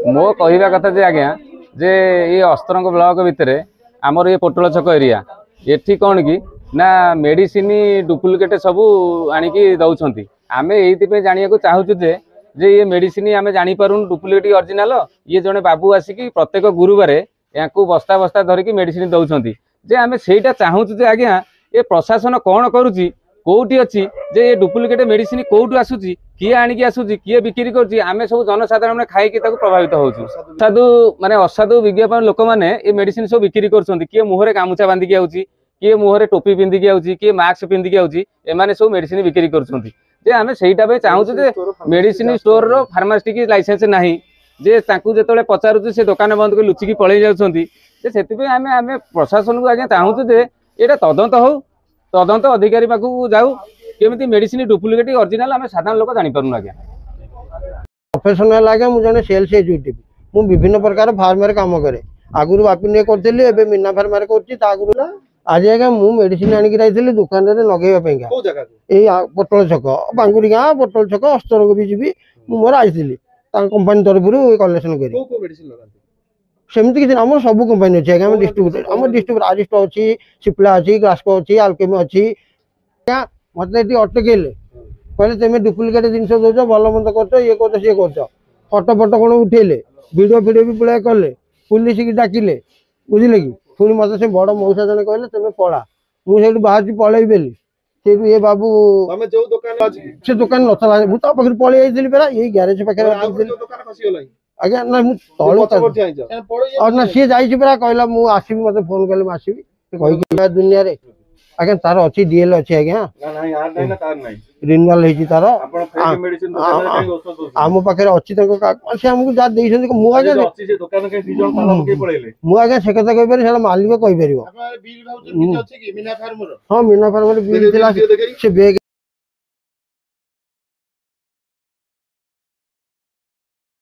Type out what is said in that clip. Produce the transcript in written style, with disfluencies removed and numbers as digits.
मो कहवा कथा जे आज्ञा जे ये अस्त्रंग ब्लॉक भितर आमर ये पोटल छक एरिया एठी कौन कि ना मेडिसिन डुप्लिकेट सब आणिकी दौरान आम ये जाना चाहूँ जे ये मेडिसिन आम जापारूँ डुप्लिकेट ओरिजिनल ये जड़े बाबू आसिक प्रत्येक गुरुवार या बस्ता बस्ता धरिकी मेडिसिन दौरान जे आम से चाहूँ जे आज्ञा ये प्रशासन कौन करुच्ची कौटी अच्छी जे ये डुप्लिकेट मेडिसिन कौटू आसूची किए आणिकी आसूची किए बिक्री करुच्ची आम सब जनसाधारण खाई प्रभावित होचु साधु माने असाधु विज्ञापन लोक मैंने ये मेडिसिन सब बिक्री कर किए मुहर गामुछा बांधिकी आउची किए मुहर टोपी पिंधिकी आउची किए मास्क पिंधिकी आउची एमाने सब मेडिसिन बिक्री कर आम से चाहूँ जे मेडिसिन स्टोर रो फार्मासिस्ट लाइसेंस नहीं जे जो पचारूँ से दुकान बंद कर लुचिकी पलि जाऊँगी से आम प्रशासन को आज्ञा चाहूँ जे ये तदंत हो तदंत अधिकारी पाखक जाऊ केमी मेडिसिन डुप्लिकेट ओरिजिनल आम साधारण लोक जापर आज्ञा प्रोफेशनल आज्ञा मुझे जन सेल्स एग्जीक्यूटिव मुझे विभिन्न प्रकार फार्म काम करे आगुरी बापी करी मीना फार्म कर आज आज्ञा मुझे मेडिसिन आणिक जाइली दुकान में लगेगा पोटल छक बांगुरी गाँ पोटल छक अस्तर भी जी मोर आई कंपानी तरफ कलेक्शन कर सेमती किसी आम सब कंपानी अच्छी आम डिस्ट्रीब्यूटर आम डिस्ट्रीब्यूटर आरिस्टो अच्छी सिप्ला अच्छी ग्लास्को अच्छी आल्केमी अच्छी मत ये अटकेले कहले तुम डुप्लिकेट जिन दौच भल मंद कर ये कर सी कर फटो फटो कौन उठेले भिडियो फिडियो भी पुलिस कले पुलिस की डाकिले बुझे कि पुणी मत से बड़ मौसा जन कहले तुम पला मुझे बाहर पलैबी बेली से ये बाबू से दुकान नथला पाखे पलि जाइली परा ये ग्यारेज पाखे आज्ञा ना ना सी जाइए परा कहला मुझे आसबि मत फोन कले आसबि कही दुनिया रे आज्ञा तार अच्छी डीएल अच्छी आज्ञा रिन्यूअल होती तार आम पाखे अच्छी से आमको जहाँ देखते मुझे से कथा कहीपर मालिक कहीपर हाँ मीना फार्म बिल